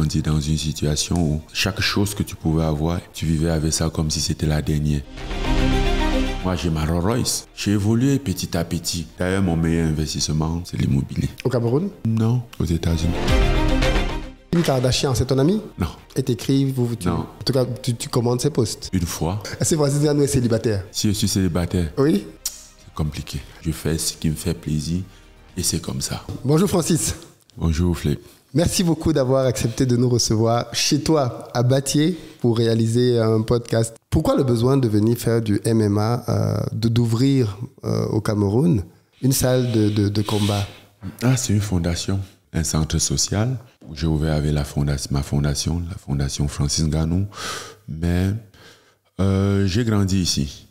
grandi dans une situation où chaque chose que tu pouvais avoir, tu vivais avec ça comme si c'était la dernière. Moi, j'ai ma Rolls Royce. J'ai évolué petit à petit. D'ailleurs, mon meilleur investissement, c'est l'immobilier. Au Cameroun? Non, aux États-Unis. Kim Kardashian, c'est ton ami? Non. Et t'écris, Non. En tout cas, tu commandes ses posts. Une fois. C'est Francis Ngannou est célibataire? Si je suis célibataire, Oui. c'est compliqué. Je fais ce qui me fait plaisir et c'est comme ça. Bonjour Francis. Bonjour Flip. Merci beaucoup d'avoir accepté de nous recevoir chez toi à Battier pour réaliser un podcast. Pourquoi le besoin de venir faire du MMA, d'ouvrir au Cameroun une salle de combat? C'est une fondation, un centre social où j'ai ouvert avec ma fondation, la fondation Francis Ngannou. Mais j'ai grandi ici.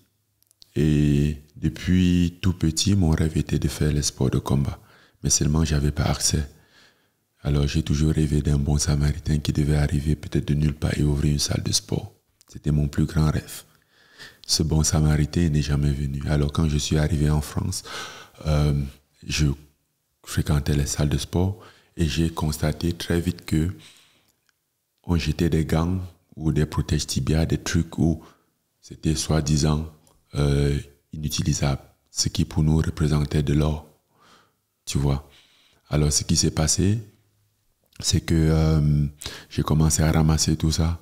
Et depuis tout petit, mon rêve était de faire les sports de combat. Mais seulement, je n'avais pas accès. Alors, j'ai toujours rêvé d'un bon Samaritain qui devait arriver peut-être de nulle part et ouvrir une salle de sport. C'était mon plus grand rêve. Ce bon Samaritain n'est jamais venu. Alors, quand je suis arrivé en France, je fréquentais les salles de sport et j'ai constaté très vite que on jetait des gants ou des protèges tibias, des trucs où c'était soi-disant inutilisable, ce qui pour nous représentait de l'or. Tu vois. Alors, ce qui s'est passé, c'est que j'ai commencé à ramasser tout ça,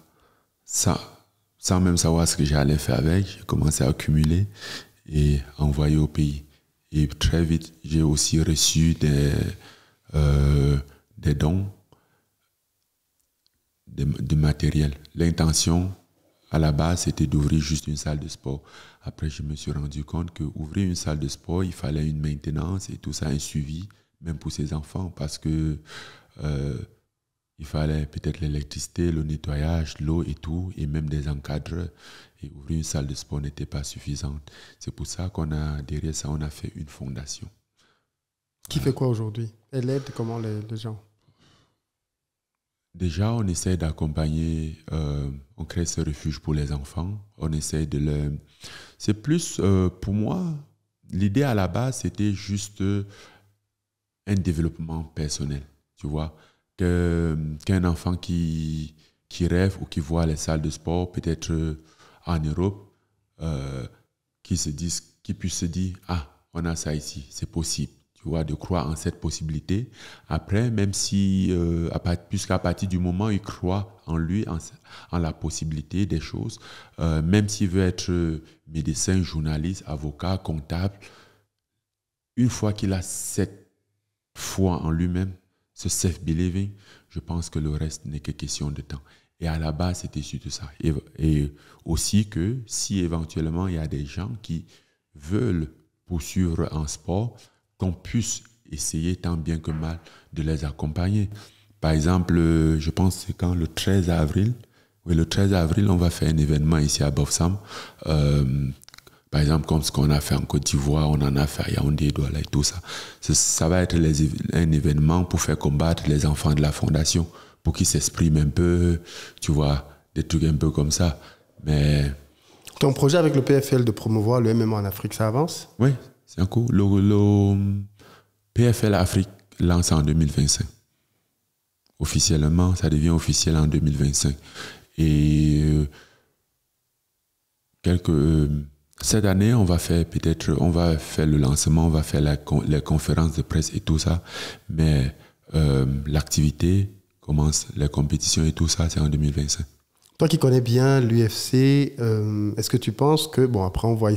sans même savoir ce que j'allais faire avec. J'ai commencé à accumuler et envoyer au pays. Et très vite, j'ai aussi reçu des dons de matériel. L'intention, à la base, c'était d'ouvrir juste une salle de sport. Après, je me suis rendu compte qu'ouvrir une salle de sport, il fallait une maintenance et tout ça, un suivi, même pour ses enfants, parce que il fallait peut-être l'électricité, le nettoyage, l'eau et tout, et même des encadreurs. Et ouvrir une salle de sport n'était pas suffisante. C'est pour ça derrière ça, on a fait une fondation. Qui fait quoi aujourd'hui? Elle aide comment les gens? Déjà, on essaie d'accompagner, on crée ce refuge pour les enfants. On essaie de les... C'est plus, pour moi, l'idée à la base, c'était juste un développement personnel, tu vois. Qu'un enfant qui rêve ou qui voit les salles de sport, peut-être en Europe, qui puisse se dire, on a ça ici, c'est possible. Tu vois, de croire en cette possibilité. Après, même si, puisqu'à partir du moment où il croit en lui, en la possibilité des choses, même s'il veut être médecin, journaliste, avocat, comptable, une fois qu'il a cette foi en lui-même, ce self-believing, je pense que le reste n'est que question de temps. Et à la base, c'était surtout ça. Et aussi que si éventuellement il y a des gens qui veulent poursuivre en sport, qu'on puisse essayer tant bien que mal de les accompagner. Par exemple, je pense que c'est quand le 13 avril, on va faire un événement ici à Bofsam. Par exemple, comme ce qu'on a fait en Côte d'Ivoire, on en a fait à Yaoundé, Douala et tout ça. Ça va être un événement pour faire combattre les enfants de la fondation, pour qu'ils s'expriment un peu, tu vois, des trucs un peu comme ça. Mais... Ton projet avec le PFL de promouvoir le MMA en Afrique, ça avance? Oui, c'est un coup. Le PFL Afrique lance en 2025. Officiellement, ça devient officiel en 2025. Et cette année, on va faire le lancement, on va faire les conférences de presse et tout ça. Mais l'activité commence, les compétitions et tout ça, c'est en 2025. Toi qui connais bien l'UFC, est-ce que tu penses que, bon, après on voit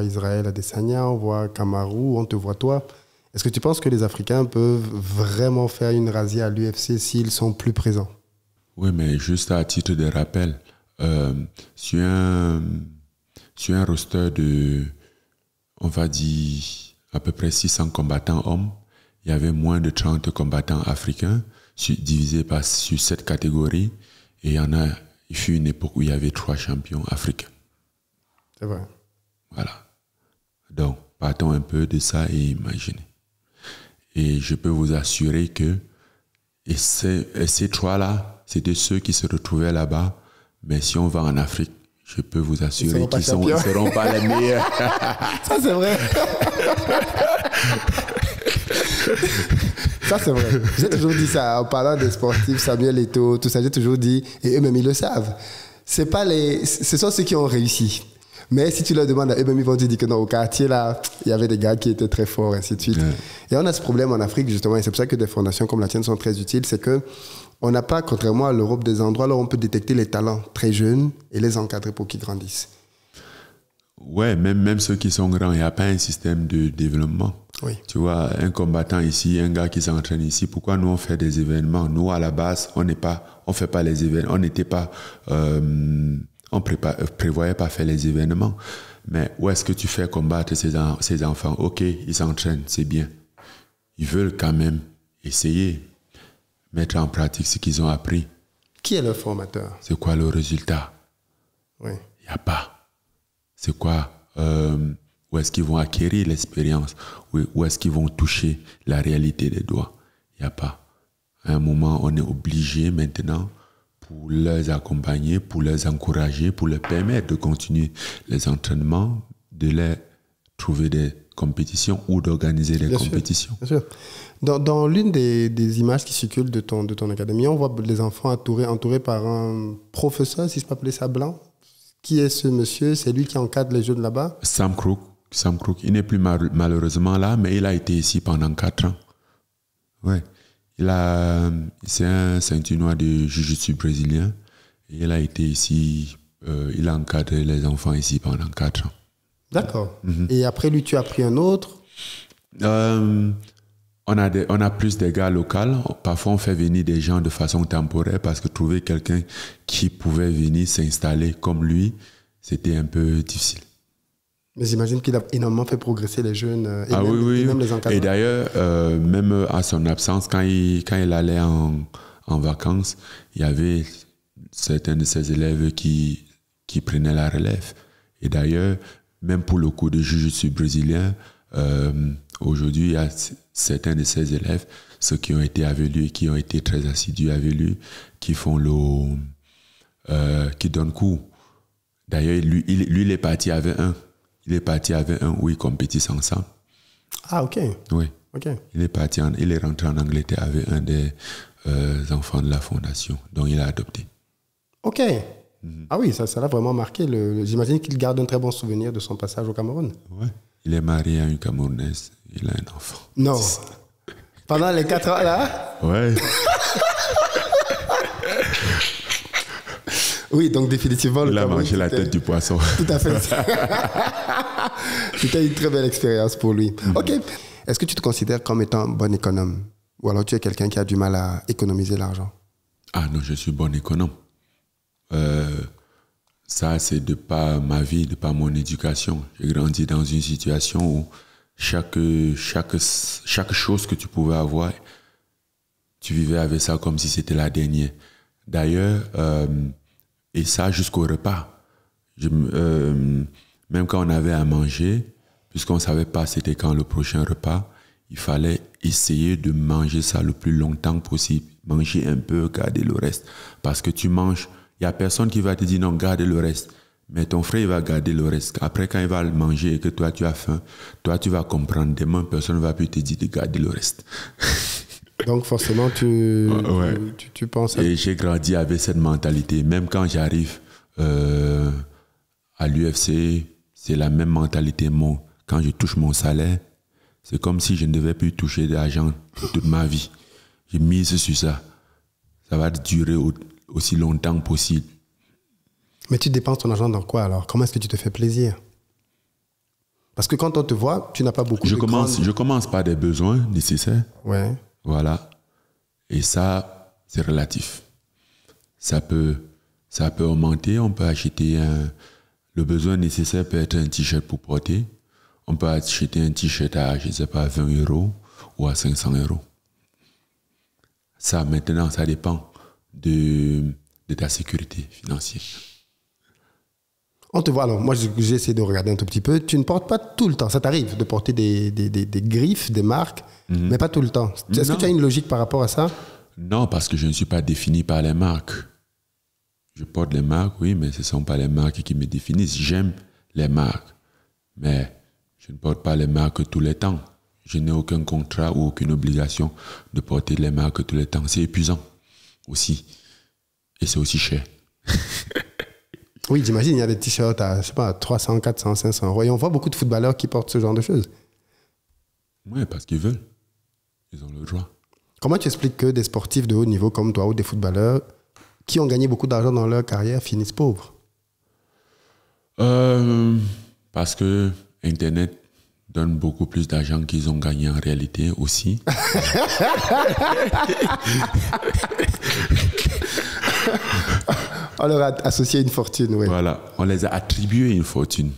Israël Adesanya, on voit Kamaru, on te voit toi, est-ce que tu penses que les Africains peuvent vraiment faire une razzia à l'UFC s'ils sont plus présents? Oui, mais juste à titre de rappel, sur un roster de, on va dire, à peu près 600 combattants hommes, il y avait moins de 30 combattants africains divisés sur 7 catégories, et il fut une époque où il y avait 3 champions africains. C'est vrai. Voilà. Donc, partons un peu de ça et imaginez. Et je peux vous assurer que ces 3-là, c'était ceux qui se retrouvaient là-bas. Mais si on va en Afrique, je peux vous assurer qu'ils ne seront pas les meilleurs. Ça, c'est vrai. Ça, c'est vrai. J'ai toujours dit ça en parlant des sportifs, Samuel Eto'o, tout ça, j'ai toujours dit, et eux-mêmes, ils le savent. Ce sont ceux qui ont réussi. Mais si tu leur demandes à eux-mêmes, ils vont te dire que non, au quartier, là, il y avait des gars qui étaient très forts, ainsi de suite. Ouais. Et on a ce problème en Afrique, justement, et c'est pour ça que des fondations comme la tienne sont très utiles, c'est que on n'a pas, contrairement à l'Europe, des endroits où on peut détecter les talents très jeunes et les encadrer pour qu'ils grandissent. Ouais, même ceux qui sont grands, il n'y a pas un système de développement. Oui. Tu vois, un combattant ici, un gars qui s'entraîne ici, pourquoi nous on fait des événements? Nous, à la base, on fait pas les événements, on n'était pas, on prévoyait pas faire les événements. Mais où est-ce que tu fais combattre ces enfants? Ok, ils s'entraînent, c'est bien. Ils veulent quand même essayer, mettre en pratique ce qu'ils ont appris. Qui est le formateur? C'est quoi le résultat? Oui. Il n'y a pas. C'est quoi? Où est-ce qu'ils vont acquérir l'expérience? Où est-ce qu'ils vont toucher la réalité des doigts? Il n'y a pas. À un moment, on est obligé maintenant, pour les accompagner, pour les encourager, pour leur permettre de continuer les entraînements, de les trouver des compétitions ou d'organiser des compétitions. Bien sûr. Dans l'une des images qui circulent de ton académie, on voit les enfants entourés par un professeur, si je peux appeler ça, blanc. Qui est ce monsieur? C'est lui qui encadre les jeunes là-bas? Sam Crook. Il n'est plus malheureusement là, mais il a été ici pendant 4 ans. Ouais. C'est un ceinture noire de jiu-jitsu brésilien. Et il a été ici, il a encadré les enfants ici pendant 4 ans. D'accord. Et après lui, tu as pris un autre? On a plus des gars locaux. Parfois, on fait venir des gens de façon temporaire parce que trouver quelqu'un qui pouvait venir s'installer comme lui, c'était un peu difficile. Mais j'imagine qu'il a énormément fait progresser les jeunes et, même les encadrants. Et d'ailleurs, même à son absence, quand il allait en vacances, il y avait certains de ses élèves qui prenaient la relève. Et d'ailleurs, même pour le cours de jiu-jitsu brésilien, aujourd'hui, il y a certains de ses élèves, ceux qui ont été avec lui, qui ont été très assidus avec lui, qui font qui donnent cours. D'ailleurs, lui, il est parti avec un. Il est parti avec un où ils compétissent ensemble. Ah, ok. Oui. Ok. Il est rentré en Angleterre avec un des enfants de la fondation, dont il a adopté. Ok. Ah oui, ça l'a vraiment marqué. J'imagine qu'il garde un très bon souvenir de son passage au Cameroun. Oui. Il est marié à une Camerounaise. Il a un enfant. Non. Pendant les 4 ans là? Ouais. Oui, donc définitivement... Il a mangé la tête du poisson. Tout à fait. C'était une très belle expérience pour lui. Ok. Est-ce que tu te considères comme étant un bon économe? Ou alors tu es quelqu'un qui a du mal à économiser l'argent? Ah non, je suis bon économe. Ça, c'est de par ma vie, de par mon éducation. J'ai grandi dans une situation où chaque chose que tu pouvais avoir, tu vivais avec ça comme si c'était la dernière. D'ailleurs, et ça jusqu'au repas. Même quand on avait à manger, puisqu'on ne savait pas c'était quand le prochain repas, il fallait essayer de manger ça le plus longtemps possible. Manger un peu, garder le reste. Parce que tu manges, il n'y a personne qui va te dire non, garde le reste. Mais ton frère, il va garder le reste. Après, quand il va le manger et que toi, tu as faim, toi, tu vas comprendre. Demain, personne ne va plus te dire de garder le reste. Donc, forcément, tu penses... Et j'ai grandi avec cette mentalité. Même quand j'arrive à l'UFC, c'est la même mentalité. Quand je touche mon salaire, c'est comme si je ne devais plus toucher d'argent toute ma vie. J'ai mise sur ça. Ça va durer aussi longtemps possible. Mais tu dépenses ton argent dans quoi alors? Comment est-ce que tu te fais plaisir? Parce que quand on te voit, tu n'as pas beaucoup Je commence par des besoins nécessaires. Ouais. Voilà. Et ça, c'est relatif. Ça peut augmenter. On peut acheter le besoin nécessaire peut être un t-shirt pour porter. On peut acheter un t-shirt à, je ne sais pas, 20 € ou à 500 €. Ça, maintenant, ça dépend de ta sécurité financière. On te voit, alors moi j'ai essayé de regarder un tout petit peu, tu ne portes pas tout le temps, ça t'arrive de porter des griffes, des marques, mais pas tout le temps. Est-ce que tu as une logique par rapport à ça? Non, parce que je ne suis pas défini par les marques. Je porte les marques, oui, mais ce ne sont pas les marques qui me définissent. J'aime les marques, mais je ne porte pas les marques tous les temps. Je n'ai aucun contrat ou aucune obligation de porter les marques tout le temps. C'est épuisant aussi. Et c'est aussi cher. Oui, j'imagine, il y a des t-shirts à, je sais pas, 300, 400, 500 euros. Et on voit beaucoup de footballeurs qui portent ce genre de choses. Oui, parce qu'ils veulent. Ils ont le droit. Comment tu expliques que des sportifs de haut niveau comme toi ou des footballeurs qui ont gagné beaucoup d'argent dans leur carrière finissent pauvres? Parce que Internet donne beaucoup plus d'argent qu'ils ont gagné en réalité aussi. On leur a associé une fortune, oui. Voilà, on les a attribué une fortune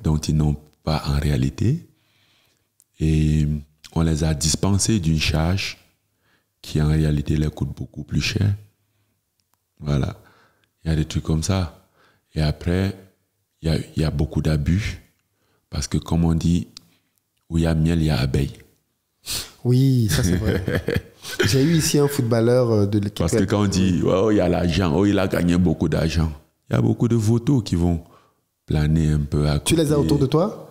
dont ils n'ont pas en réalité. Et on les a dispensés d'une charge qui en réalité leur coûte beaucoup plus cher. Voilà, il y a des trucs comme ça. Et après, il y a beaucoup d'abus. Parce que comme on dit, où il y a miel, il y a abeille. Oui, ça c'est vrai. J'ai eu ici un footballeur de l'équipe. Parce que quand on dit, oh, il y a l'argent, oh, il a gagné beaucoup d'argent, il y a beaucoup de vautours qui vont planer un peu à côté. Tu les as autour de toi?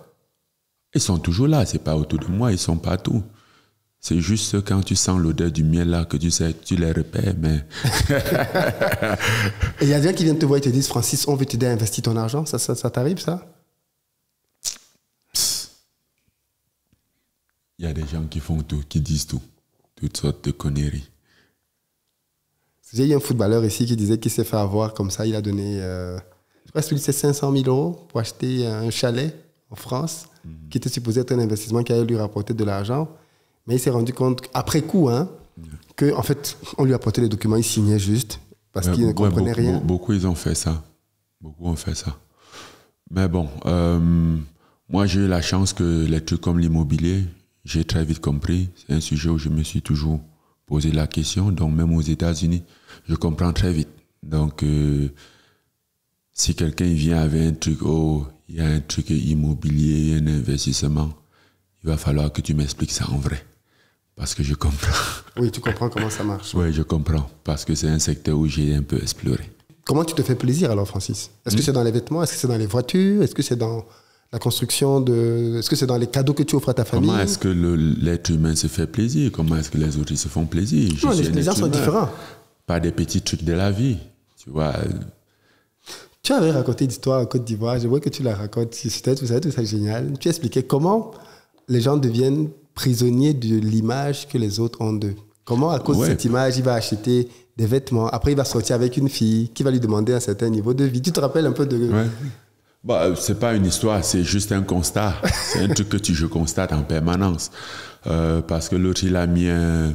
Ils sont toujours là, c'est pas autour de moi, ils sont partout. C'est juste quand tu sens l'odeur du miel là que tu sais, tu les repères, mais... Et il y a des gens qui viennent te voir et te disent, Francis, on veut t'aider à investir ton argent. Ça t'arrive, ça? Il y a des gens qui font tout, qui disent tout. Toutes sortes de conneries. J'ai eu un footballeur ici qui disait qu'il s'est fait avoir comme ça. Il a donné, je crois que c'est 500 000 euros pour acheter un chalet en France, qui était supposé être un investissement qui allait lui rapporter de l'argent. Mais il s'est rendu compte, après coup, que en fait, on lui apportait les documents, il signait juste, parce qu'il ne comprenait rien. Beaucoup, ils ont fait ça. Beaucoup ont fait ça. Mais bon, moi, j'ai eu la chance que les trucs comme l'immobilier, j'ai très vite compris. C'est un sujet où je me suis toujours posé la question. Donc, même aux États-Unis, je comprends très vite. Donc, si quelqu'un vient avec un truc, oh, il y a un truc immobilier, un investissement, il va falloir que tu m'expliques ça en vrai. Parce que je comprends. Oui, tu comprends comment ça marche. Oui, je comprends. Parce que c'est un secteur où j'ai un peu exploré. Comment tu te fais plaisir alors, Francis? Est-ce que c'est dans les vêtements? Est-ce que c'est dans les voitures? Est-ce que c'est dans la construction de... Est-ce que c'est dans les cadeaux que tu offres à ta famille? Comment est-ce que l'être humain se fait plaisir? Comment est-ce que les autres se font plaisir? Non, les gens sont différents. Pas des petits trucs de la vie. Tu vois. Tu avais raconté l'histoire en Côte d'Ivoire. Je vois que tu la racontes. C'était tout ça génial. Tu expliquais comment les gens deviennent prisonniers de l'image que les autres ont d'eux. Comment, à cause de cette image, il va acheter des vêtements. Après, il va sortir avec une fille qui va lui demander un certain niveau de vie. Tu te rappelles un peu de... Ouais. Bah, c'est pas une histoire, c'est juste un constat. C'est un truc que je constate en permanence. Parce que l'autre, il a mis un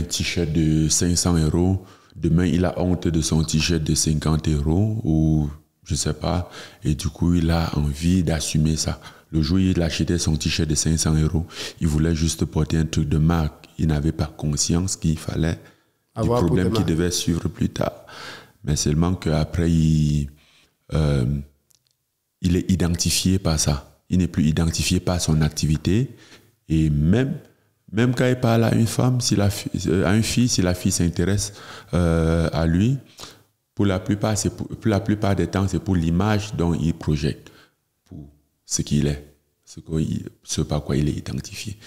t-shirt de 500 €. Demain, il a honte de son t-shirt de 50 € ou je sais pas. Et du coup, il a envie d'assumer ça. Le jour où il achetait son t-shirt de 500 €, il voulait juste porter un truc de marque. Il n'avait pas conscience qu'il fallait des problèmes qui devaient suivre plus tard. Mais seulement qu'après, il est identifié par ça. Il n'est plus identifié par son activité. Et même quand il parle à une femme, à une fille, si la fille s'intéresse à lui, pour la plupart des temps, c'est pour l'image dont il projette, pour ce qu'il est, ce par quoi il est identifié.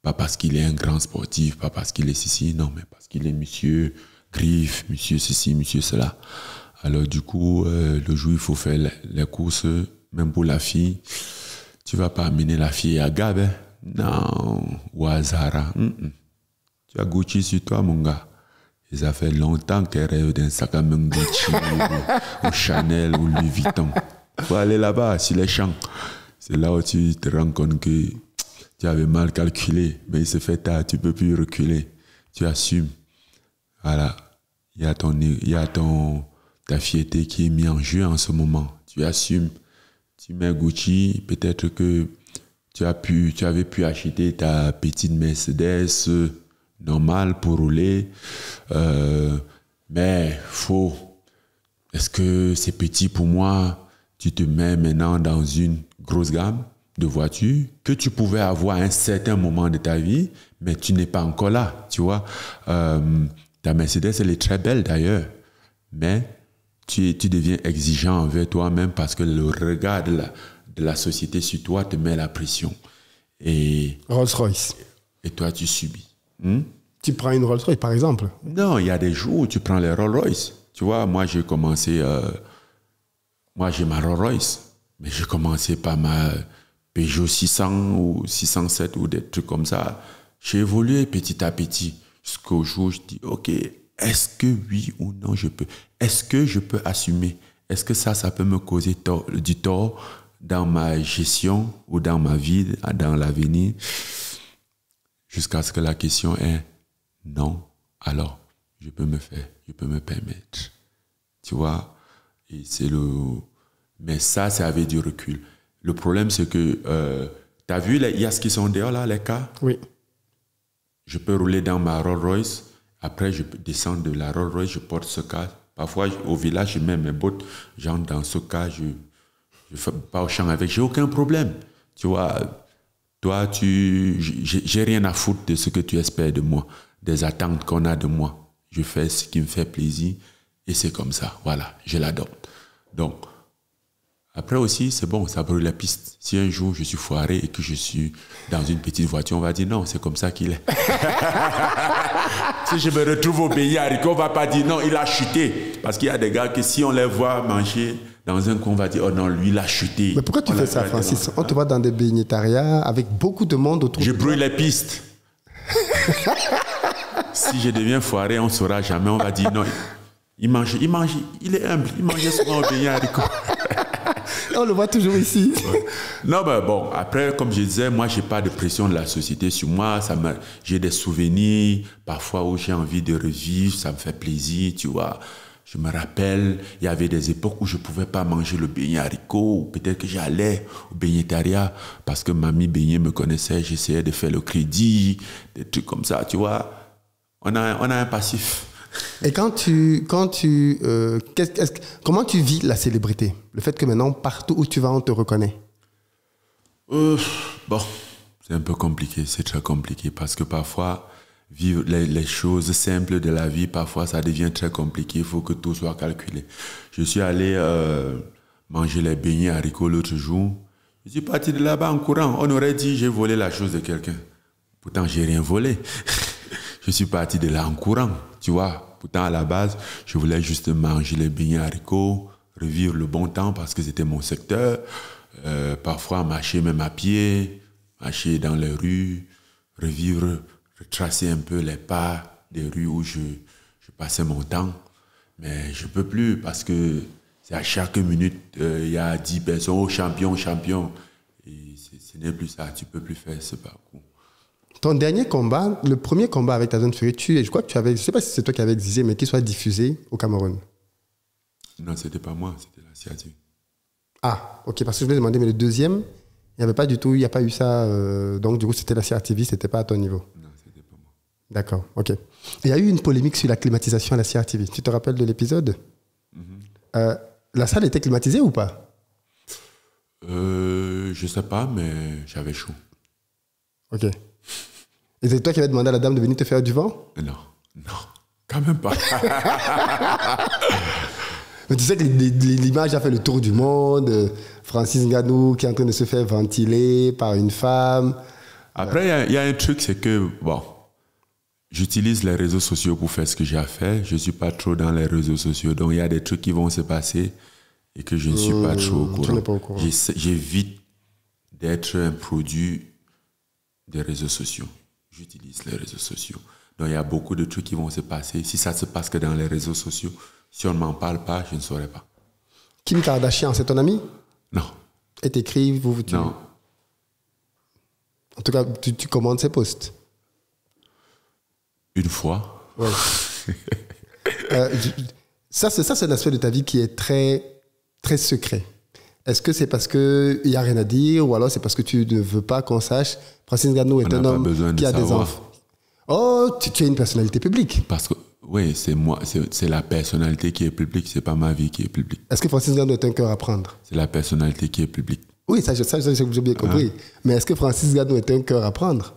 Pas parce qu'il est un grand sportif, pas parce qu'il est ceci, non, mais parce qu'il est monsieur Griffe, monsieur ceci, monsieur cela. Alors du coup, le jour où il faut faire les courses, même pour la fille, tu ne vas pas amener la fille à Gab, hein? Non, ou à Zara. Tu as Gucci sur toi, mon gars. Et ça fait longtemps qu'elle rêve d'un sac à main Gucci ou Chanel ou Louis Vuitton. Il faut aller là-bas, sur les champs. C'est là où tu te rends compte que tu avais mal calculé, mais il se fait tard, tu ne peux plus reculer. Tu assumes. Voilà. Il y a ta fierté qui est mise en jeu en ce moment. Tu assumes. Tu mets Gucci, peut-être que tu avais pu acheter ta petite Mercedes normale pour rouler. Mais est-ce que c'est petit pour moi? Tu te mets maintenant dans une grosse gamme de voitures que tu pouvais avoir à un certain moment de ta vie, mais tu n'es pas encore là, tu vois. Ta Mercedes, elle est très belle d'ailleurs, mais tu deviens exigeant envers toi-même parce que le regard de la société sur toi te met la pression. et Rolls-Royce. toi, tu subis. Tu prends une Rolls-Royce, par exemple? Non, il y a des jours où tu prends les Rolls-Royce. Tu vois, moi, j'ai commencé... moi, j'ai ma Rolls-Royce, mais j'ai commencé par ma Peugeot 600 ou 607 ou des trucs comme ça. J'ai évolué petit à petit jusqu'au jour où je dis, OK, est-ce que oui ou non je peux? Est-ce que je peux assumer? Est-ce que ça peut me causer du tort dans ma gestion ou dans ma vie, dans l'avenir? Jusqu'à ce que la question est non, alors je peux me permettre. Tu vois? Et mais ça, c'est avec du recul. Le problème, c'est que, tu as vu, il y a ce qui sont dehors, là, les cas? Oui. Je peux rouler dans ma Rolls-Royce. Après, je peux descendre de la Rolls-Royce, je porte ce cas. Parfois, au village, je mets mes bottes. J'entre dans ce cas, je fais pas au champ avec. J'ai aucun problème. Tu vois, toi, j'ai rien à foutre de ce que tu espères de moi, des attentes qu'on a de moi. Je fais ce qui me fait plaisir et c'est comme ça. Voilà, je l'adopte. Donc, après aussi, c'est bon, ça brûle la piste. Si un jour je suis foiré et que je suis dans une petite voiture, on va dire non, c'est comme ça qu'il est. Si je me retrouve au pays haricot, on ne va pas dire non, il a chuté. Parce qu'il y a des gars que si on les voit manger dans un coin, on va dire oh non, lui, il a chuté. Mais pourquoi tu fais ça, Francis? On te voit dans des baignetariats avec beaucoup de monde autour de toi. Je brûle les pistes. Si je deviens foiré, on ne saura jamais. On va dire non, il mange, il est humble, il mangeait souvent au pays haricot. On le voit toujours ici. Non, mais bon, après, comme je disais, moi, je n'ai pas de pression de la société sur moi. J'ai des souvenirs, parfois, où j'ai envie de revivre. Ça me fait plaisir, tu vois. Je me rappelle, il y avait des époques où je ne pouvais pas manger le beignet haricot. Ou peut-être que j'allais au beignettariat parce que mamie beignet me connaissait. J'essayais de faire le crédit, des trucs comme ça, tu vois. On a un passif. Et comment tu vis la célébrité? Le fait que maintenant, partout où tu vas, on te reconnaît. Bon, c'est un peu compliqué, c'est très compliqué parce que parfois, vivre les choses simples de la vie, parfois ça devient très compliqué, il faut que tout soit calculé. Je suis allé manger les beignets haricots l'autre jour. Je suis parti de là-bas en courant. On aurait dit j'ai volé la chose de quelqu'un. Pourtant, j'ai rien volé. Je suis parti de là en courant, tu vois. Pourtant, à la base, je voulais juste manger les beignets haricots, revivre le bon temps parce que c'était mon secteur. Parfois, marcher même à pied, marcher dans les rues, revivre, retracer un peu les pas des rues où je passais mon temps. Mais je ne peux plus parce que c'est à chaque minute, il y a 10 personnes, oh, champion. Et ce n'est plus ça, tu ne peux plus faire ce parcours. Ton dernier combat, le premier combat avec Tyson Fury, je crois que je ne sais pas si c'est toi qui avais exigé, mais qu'il soit diffusé au Cameroun. Non, ce n'était pas moi, c'était la CRTV. Ah, ok, parce que je voulais demander, mais le deuxième, il n'y a pas eu ça. Donc, du coup, c'était la CRTV, ce n'était pas à ton niveau. Non, ce n'était pas moi. D'accord, ok. Il y a eu une polémique sur la climatisation à la CRTV. Tu te rappelles de l'épisode? La salle était climatisée ou pas? Je ne sais pas, mais j'avais chaud. Ok. Et c'est toi qui avais demandé à la dame de venir te faire du vent? Non, quand même pas. Mais tu sais que l'image a fait le tour du monde. Francis Ngannou qui est en train de se faire ventiler par une femme. Après, il y a un truc, c'est que, bon, j'utilise les réseaux sociaux pour faire ce que j'ai à faire. Je ne suis pas trop dans les réseaux sociaux. Donc, il y a des trucs qui vont se passer et que je ne suis pas trop au courant. Tu n'es pas au courant. J'évite d'être un produit des réseaux sociaux. J'utilise les réseaux sociaux. Donc, il y a beaucoup de trucs qui vont se passer. Si ça se passe que dans les réseaux sociaux, si on ne m'en parle pas, je ne saurais pas. Kim Kardashian, c'est ton ami? Non. Et t'écris, Non. En tout cas, tu commandes ses posts? Une fois. Ouais. Ça, c'est un aspect de ta vie qui est très, très secret. Est-ce que c'est parce qu'il n'y a rien à dire ou alors c'est parce que tu ne veux pas qu'on sache? Francis Ngannou est un homme qui a des enfants. Oh, tu es une personnalité publique. Parce que, oui, c'est moi, c'est la personnalité qui est publique, c'est pas ma vie qui est publique. Est-ce que Francis Ngannou est un cœur à prendre? C'est la personnalité qui est publique. Oui, ça j'ai bien compris. Mais est-ce que Francis Ngannou est un cœur à prendre?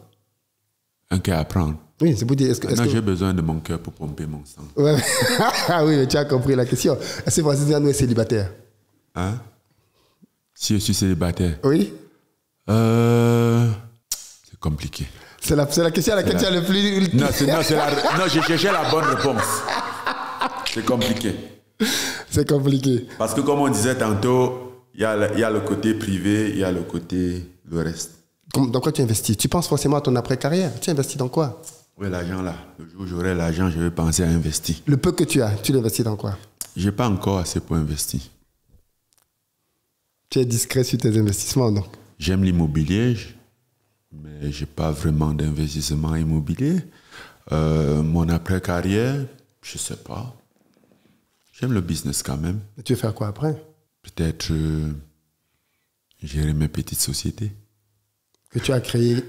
Un cœur à prendre? Oui, c'est pour dire... J'ai besoin de mon cœur pour pomper mon sang. Ouais. Oui, mais tu as compris la question. Est-ce que Francis Ngannou est célibataire? Hein? Si je suis célibataire? Oui. C'est compliqué. C'est la question à laquelle tu as le plus... Non, je cherchais la bonne réponse. C'est compliqué. C'est compliqué. Parce que comme on disait tantôt, il y a le côté privé, il y a le reste. Dans quoi tu investis? Tu penses forcément à ton après-carrière. Tu investis dans quoi? Oui, l'argent là. Le jour où j'aurai l'argent, je vais penser à investir. Le peu que tu as, tu l'investis dans quoi? Je n'ai pas encore assez pour investir. Tu es discret sur tes investissements, donc? J'aime l'immobilier, mais je n'ai pas vraiment d'investissement immobilier. Mon après-carrière, je ne sais pas. J'aime le business quand même. Et tu veux faire quoi après? Peut-être gérer mes petites sociétés. Que tu as créées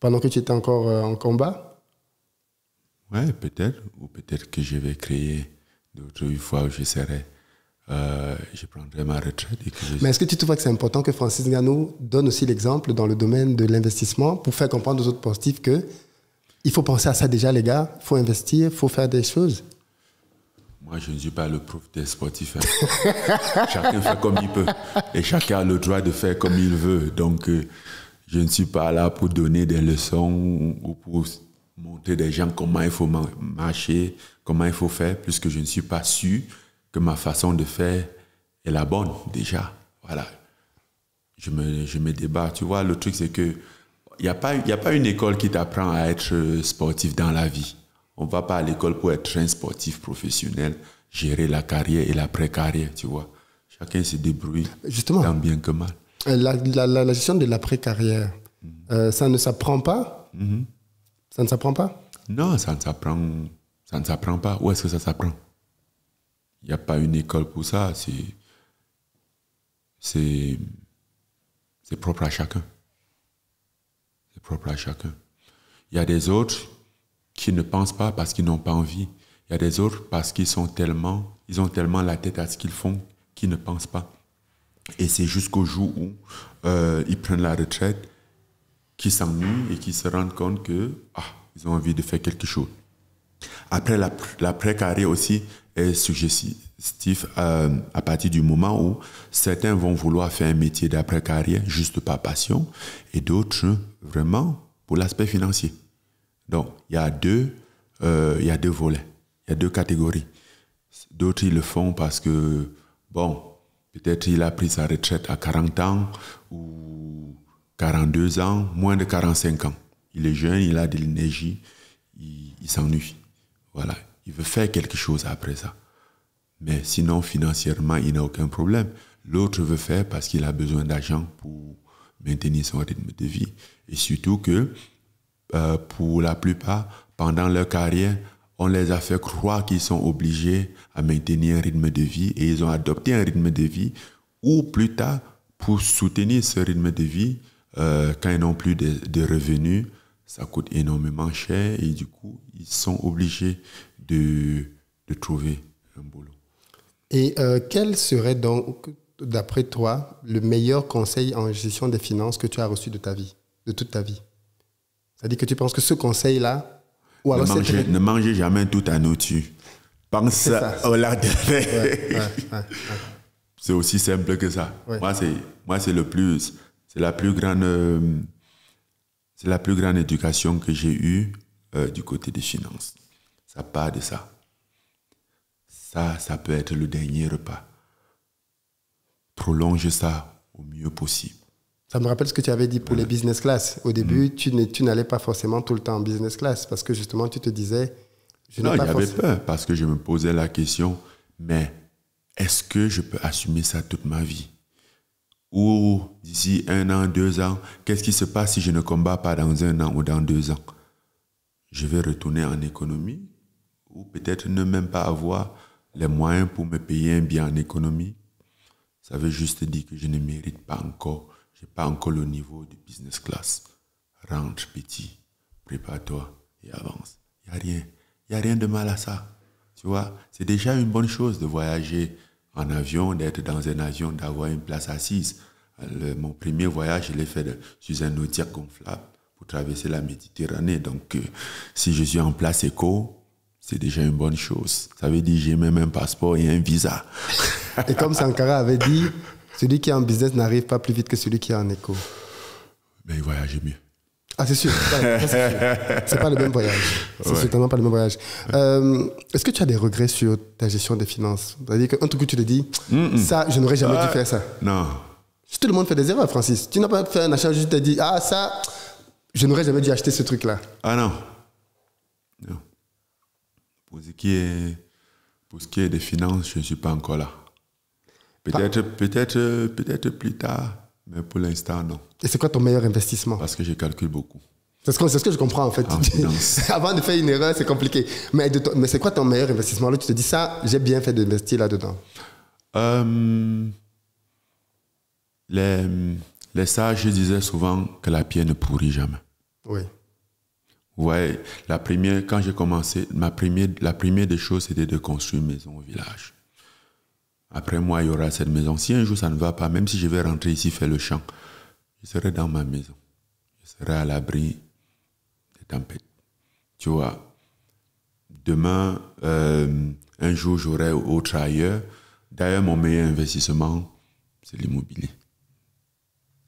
pendant que tu étais encore en combat? Ouais, peut-être. Ou peut-être que je vais créer d'autres une fois où je serai. Je prendrai ma retraite. Mais est-ce que tu trouves que c'est important que Francis Ngannou donne aussi l'exemple dans le domaine de l'investissement pour faire comprendre aux autres sportifs qu'il faut penser à ça déjà, les gars. Il faut investir, il faut faire des choses? Moi, je ne suis pas le prof des sportifs. Hein. Chacun fait comme il peut. Et chacun a le droit de faire comme il veut. Donc, je ne suis pas là pour donner des leçons ou pour montrer des gens comment il faut marcher, comment il faut faire, puisque je ne suis pas sûr que ma façon de faire est la bonne, déjà. Voilà. Je me débat. Tu vois, le truc, c'est que il n'y a pas une école qui t'apprend à être sportif dans la vie. On ne va pas à l'école pour être un sportif professionnel, gérer la carrière et l'après-carrière, tu vois. Chacun se débrouille, justement, tant bien que mal. La gestion de l'après-carrière, ça ne s'apprend pas? Ça ne s'apprend pas? Non, ça ne s'apprend pas. Où est-ce que ça s'apprend? Il n'y a pas une école pour ça. C'est propre à chacun. C'est propre à chacun. Il y a des autres qui ne pensent pas parce qu'ils n'ont pas envie. Il y a des autres parce qu'ils ont tellement la tête à ce qu'ils font qu'ils ne pensent pas. Et c'est jusqu'au jour où ils prennent la retraite qu'ils s'ennuient et qu'ils se rendent compte que ils ont envie de faire quelque chose. Après, l'après-carrière aussi est suggestif à partir du moment où certains vont vouloir faire un métier d'après-carrière juste par passion et d'autres vraiment pour l'aspect financier. Donc, il y a deux volets, il y a deux catégories. D'autres, ils le font parce que, bon, peut-être il a pris sa retraite à 40 ans ou 42 ans, moins de 45 ans. Il est jeune, il a de l'énergie, il s'ennuie. Voilà, il veut faire quelque chose après ça. Mais sinon, financièrement, il n'a aucun problème. L'autre veut faire parce qu'il a besoin d'argent pour maintenir son rythme de vie. Et surtout que, pour la plupart, pendant leur carrière, on les a fait croire qu'ils sont obligés à maintenir un rythme de vie et ils ont adopté un rythme de vie ou plus tard, pour soutenir ce rythme de vie, quand ils n'ont plus de revenus, ça coûte énormément cher et du coup, ils sont obligés de trouver un boulot. Et quel serait donc, d'après toi, le meilleur conseil en gestion des finances que tu as reçu de ta vie, de toute ta vie? C'est-à-dire que tu penses que ce conseil-là, ou alors ne mangez jamais toute ta nourriture. Pense au lendemain. C'est aussi simple que ça. Ouais. Moi, c'est la plus grande éducation que j'ai eue du côté des finances. Ça part de ça. Ça peut être le dernier repas. Prolonge ça au mieux possible. Ça me rappelle ce que tu avais dit pour les business class. Au début, tu n'allais pas forcément tout le temps en business class parce que justement, tu te disais... Non, j'avais peur parce que je me posais la question, mais est-ce que je peux assumer ça toute ma vie? Ou d'ici 1 an, 2 ans, qu'est-ce qui se passe si je ne combats pas dans 1 an ou dans 2 ans? Je vais retourner en économie ou peut-être ne même pas avoir les moyens pour me payer un bien en économie. Ça veut juste dire que je ne mérite pas encore. Je n'ai pas encore le niveau de business class. Rentre petit, prépare-toi et avance. Il n'y a rien de mal à ça. Tu vois, c'est déjà une bonne chose de voyager en avion, d'être dans un avion, d'avoir une place assise. Mon premier voyage, je l'ai fait sur un Nautica gonflable pour traverser la Méditerranée. Donc, si je suis en place éco, c'est déjà une bonne chose. Ça veut dire que j'ai même un passeport et un visa. Et comme Sankara avait dit, celui qui est en business n'arrive pas plus vite que celui qui est en éco. Mais il voyage mieux. Ah, c'est sûr. Ça, c'est sûr. C'est pas le même voyage. C'est certainement pas le même voyage. Est-ce que tu as des regrets sur ta gestion des finances? C'est-à-dire qu'un truc où tu te dis, ça, je n'aurais jamais dû faire ça. Non. Tout le monde fait des erreurs, Francis. Tu n'as pas fait un achat, juste te dit, ah, ça, je n'aurais jamais dû acheter ce truc-là. Ah non. Non. Pour ce qui est des finances, je ne suis pas encore là. Peut-être plus tard, mais pour l'instant, non. Et c'est quoi ton meilleur investissement? Parce que je calcule beaucoup. C'est ce que je comprends, en fait. En finance. Avant de faire une erreur, c'est compliqué. Mais c'est quoi ton meilleur investissement? Là, tu te dis, ça, j'ai bien fait d'investir là-dedans. Les sages disaient souvent que la pierre ne pourrit jamais. Oui. Ouais, quand j'ai commencé, la première des choses, c'était de construire une maison au village. Après moi, il y aura cette maison. Si un jour ça ne va pas, même si je vais rentrer ici faire le champ, je serai dans ma maison. Je serai à l'abri des tempêtes. Tu vois, demain, un jour, j'aurai autre ailleurs. D'ailleurs, mon meilleur investissement, c'est l'immobilier.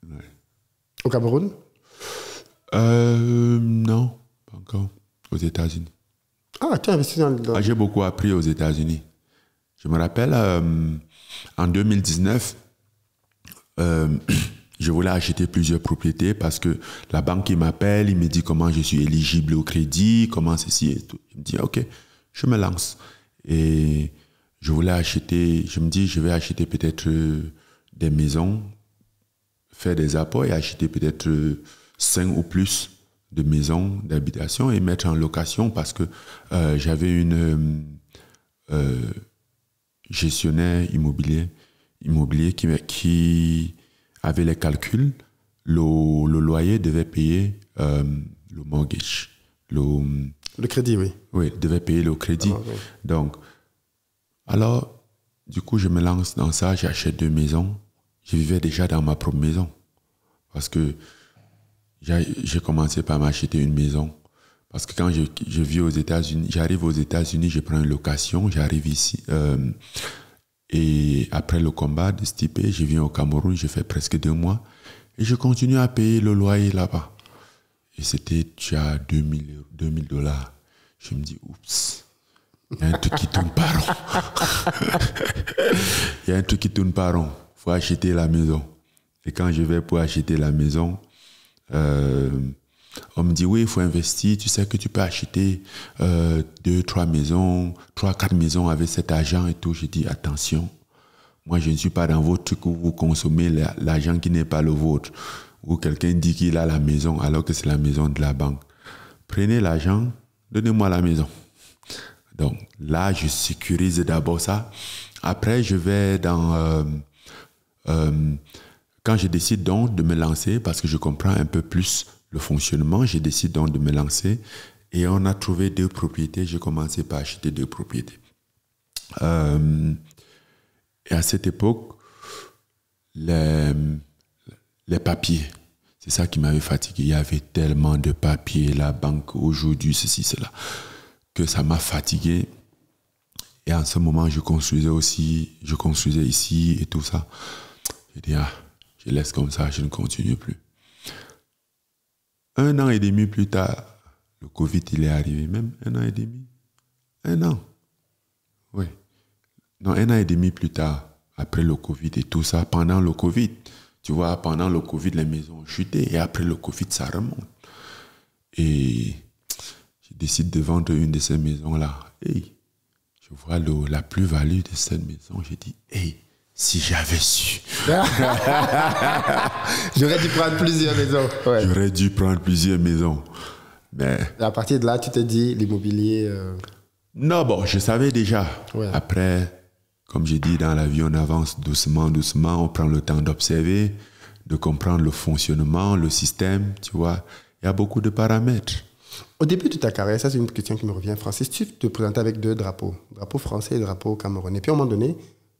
Ouais. Au Cameroun? Non, pas encore. Aux États-Unis. Ah, tu as investi dans... J'ai beaucoup appris aux États-Unis. Je me rappelle, en 2019, je voulais acheter plusieurs propriétés parce que la banque qui m'appelle, il me dit comment je suis éligible au crédit, comment ceci et tout. Je me dis, OK, je me lance. Et je voulais acheter, je me dis, je vais acheter peut-être des maisons, faire des apports et acheter peut-être 5 ou plus de maisons d'habitation et mettre en location parce que j'avais une gestionnaire immobilier qui avait les calculs. Le loyer devait payer le mortgage. Le crédit, oui. Oui, devait payer le crédit. Ah, oui. Donc, alors, du coup, je me lance dans ça, j'achète 2 maisons. Je vivais déjà dans ma propre maison. Parce que j'ai commencé par m'acheter une maison. Parce que quand je vis aux États-Unis, j'arrive aux États-Unis, je prends une location, j'arrive ici. Et après le combat de Stipe, je viens au Cameroun, je fais presque 2 mois. Et je continue à payer le loyer là-bas. Et c'était déjà $2,000. Je me dis, oups, il y a un truc qui tourne pas rond. Il y a un truc qui tourne pas rond. Il faut acheter la maison. Et quand je vais pour acheter la maison, on me dit, oui, il faut investir. Tu sais que tu peux acheter 2, 3 maisons, 3, 4 maisons avec cet argent et tout. Je dis, attention, moi, je ne suis pas dans votre truc où vous consommez l'argent qui n'est pas le vôtre. Où quelqu'un dit qu'il a la maison alors que c'est la maison de la banque. Prenez l'argent, donnez-moi la maison. Donc là, je sécurise d'abord ça. Après, je vais dans... quand je décide donc de me lancer, parce que je comprends un peu plus le fonctionnement, je décide donc de me lancer et on a trouvé 2 propriétés. J'ai commencé par acheter 2 propriétés. Et à cette époque, les papiers, c'est ça qui m'avait fatigué. Il y avait tellement de papiers, la banque aujourd'hui, ceci, cela, que ça m'a fatigué. Et en ce moment, je construisais ici et tout ça. J'ai dit, je laisse comme ça, je ne continue plus. 1 an et demi plus tard, le Covid, il est arrivé. Même 1 an et demi. 1 an. Oui. Non, 1 an et demi plus tard, après le Covid et tout ça, pendant le Covid, tu vois, pendant le Covid, les maisons ont chuté et après le Covid, ça remonte. Et je décide de vendre une de ces maisons-là. Et je vois la plus-value de cette maison. Je dis, hey, si j'avais su. J'aurais dû prendre plusieurs maisons. Ouais. J'aurais dû prendre plusieurs maisons. Mais et à partir de là, tu t'es dit, l'immobilier... Non, bon, je savais déjà. Ouais. Après, comme j'ai dit, dans la vie, on avance doucement, doucement. On prend le temps d'observer, de comprendre le fonctionnement, le système, tu vois. Il y a beaucoup de paramètres. Au début de ta carrière, ça c'est une question qui me revient, Francis, tu te présentais avec 2 drapeaux. Drapeau français et drapeau camerounais. Puis à un moment donné,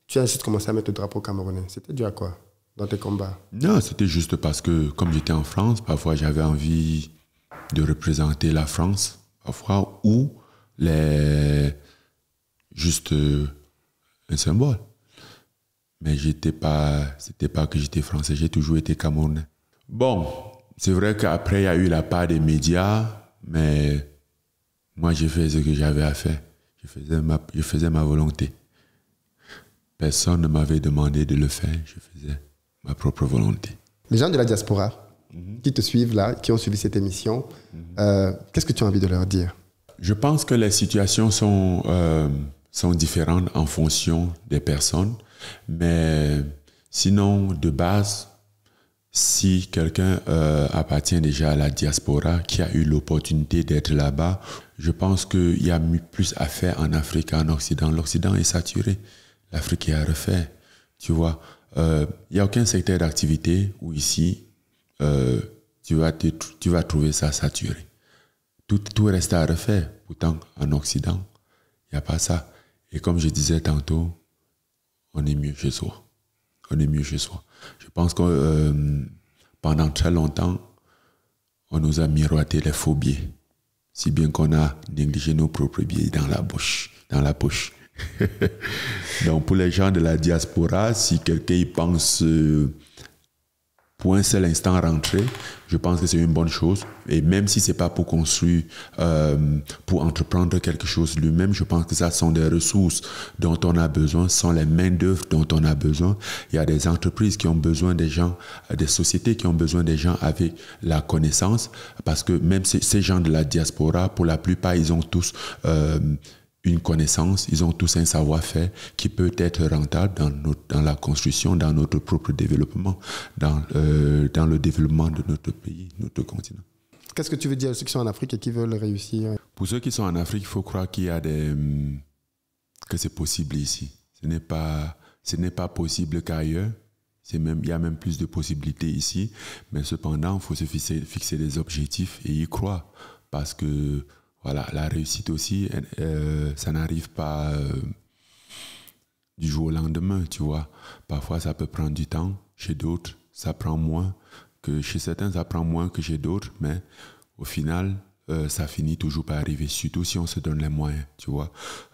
tu as juste commencé à mettre le drapeau camerounais. C'était dû à quoi dans tes combats? Non, c'était juste parce que, comme j'étais en France, parfois j'avais envie de représenter la France, parfois, ou juste un symbole. Mais c'était pas que j'étais français, j'ai toujours été camerounais. Bon, C'est vrai qu'après, il y a eu la part des médias, mais moi, j'ai fait ce que j'avais à faire. Je faisais ma volonté. Personne ne m'avait demandé de le faire. Je faisais ma propre volonté. Les gens de la diaspora qui te suivent là, qui ont suivi cette émission, qu'est-ce que tu as envie de leur dire? Je pense que les situations sont différentes en fonction des personnes, mais sinon, de base, si quelqu'un appartient déjà à la diaspora, qui a eu l'opportunité d'être là-bas, je pense qu'il y a plus à faire en Afrique qu'en Occident. L'Occident est saturé, l'Afrique est à refaire, tu vois. Il n'y a aucun secteur d'activité où ici, tu vas trouver ça saturé. Tout reste à refaire. Pourtant, en Occident, il n'y a pas ça. Et comme je disais tantôt, on est mieux chez soi. On est mieux chez soi. Je pense que pendant très longtemps, on nous a miroité les faux biais. Si bien qu'on a négligé nos propres biais dans la poche. Donc pour les gens de la diaspora, si quelqu'un y pense pour un seul instant rentrer, je pense que c'est une bonne chose. Et même si ce n'est pas pour construire, pour entreprendre quelque chose lui-même, je pense que ça sont des ressources dont on a besoin, sont les main-d'œuvre dont on a besoin. Il y a des entreprises qui ont besoin des gens, des sociétés qui ont besoin des gens avec la connaissance, parce que même ces gens de la diaspora, pour la plupart, ils ont tous une connaissance, ils ont tous un savoir-faire qui peut être rentable dans la construction, dans notre propre développement, dans le développement de notre pays, notre continent. Qu'est-ce que tu veux dire à ceux qui sont en Afrique et qui veulent réussir? Pour ceux qui sont en Afrique, il faut croire qu'il y a que c'est possible ici. Ce n'est pas possible qu'ailleurs. Il y a même plus de possibilités ici. Mais cependant, il faut se fixer des objectifs et y croire. Parce que voilà, la réussite aussi, ça n'arrive pas du jour au lendemain, tu vois. Parfois, ça peut prendre du temps. Chez d'autres, ça prend moins. Chez certains, ça prend moins que chez d'autres. Mais au final, ça finit toujours par arriver. Surtout si on se donne les moyens, tu vois.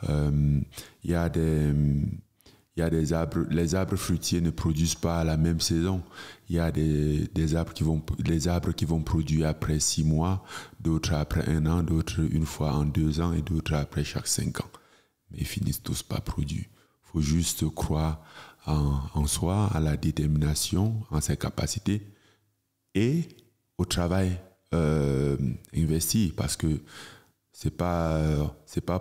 Il y a des arbres, les arbres fruitiers ne produisent pas à la même saison. Il y a des arbres qui vont produire après 6 mois, d'autres après 1 an, d'autres une fois en 2 ans et d'autres après chaque 5 ans. Mais ils finissent tous par produire. Il faut juste croire en soi, à la détermination, en ses capacités et au travail investi, parce que c'est pas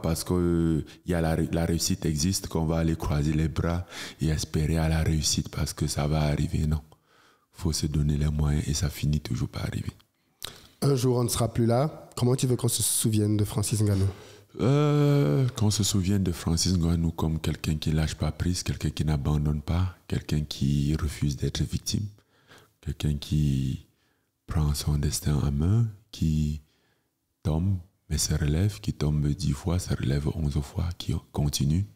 parce que la réussite existe qu'on va aller croiser les bras et espérer à la réussite parce que ça va arriver. Non. Il faut se donner les moyens et ça finit toujours par arriver. Un jour, on ne sera plus là. Comment tu veux qu'on se souvienne de Francis Ngannou? Qu'on se souvienne de Francis Ngannou comme quelqu'un qui ne lâche pas prise, quelqu'un qui n'abandonne pas, quelqu'un qui refuse d'être victime, quelqu'un qui prend son destin en main, qui tombe mais se relève, qui tombe 10 fois, se relève 11 fois, qui continue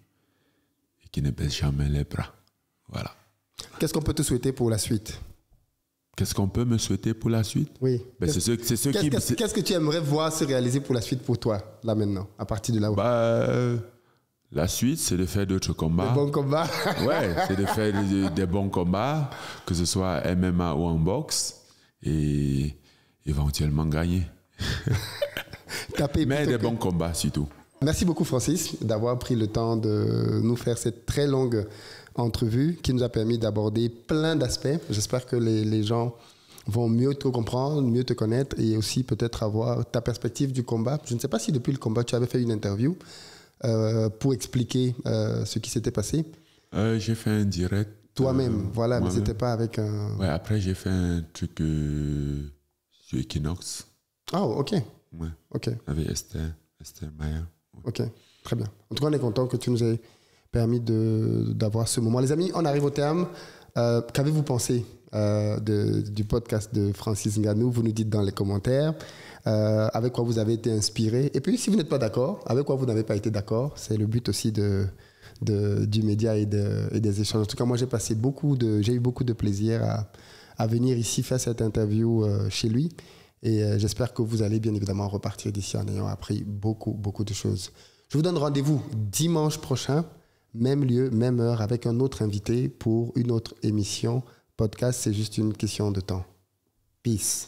et qui ne baisse jamais les bras. Voilà. Qu'est-ce qu'on peut te souhaiter pour la suite? Qu'est-ce qu'on peut me souhaiter pour la suite? Oui. Qu'est-ce que tu aimerais voir se réaliser pour la suite pour toi, là maintenant, à partir de là? La suite, c'est de faire d'autres combats. Des bons combats? Ouais, c'est de faire des bons combats, que ce soit MMA ou en boxe, et éventuellement gagner. Mais des bons combats surtout. Merci beaucoup Francis d'avoir pris le temps de nous faire cette très longue entrevue qui nous a permis d'aborder plein d'aspects. J'espère que les gens vont mieux te comprendre, mieux te connaître et aussi peut-être avoir ta perspective du combat. Je ne sais pas si depuis le combat tu avais fait une interview pour expliquer ce qui s'était passé. J'ai fait un direct. Toi-même, voilà, mais c'était pas avec un... Ouais, après j'ai fait un truc sur Equinox. Oh, ok. Ouais. Ok. Avec Esther Maya. Ouais. Ok, très bien. En tout cas, on est content que tu nous aies permis d'avoir ce moment. Les amis, on arrive au terme. Qu'avez-vous pensé du podcast de Francis Ngannou? Vous nous dites dans les commentaires avec quoi vous avez été inspiré. Et puis, si vous n'êtes pas d'accord, avec quoi vous n'avez pas été d'accord. C'est le but aussi du média et des échanges. En tout cas, moi, j'ai eu beaucoup de plaisir à venir ici faire cette interview chez lui. Et j'espère que vous allez bien évidemment repartir d'ici en ayant appris beaucoup, beaucoup de choses. Je vous donne rendez-vous dimanche prochain, même lieu, même heure, avec un autre invité pour une autre émission. Podcast, c'est juste une question de temps. Peace.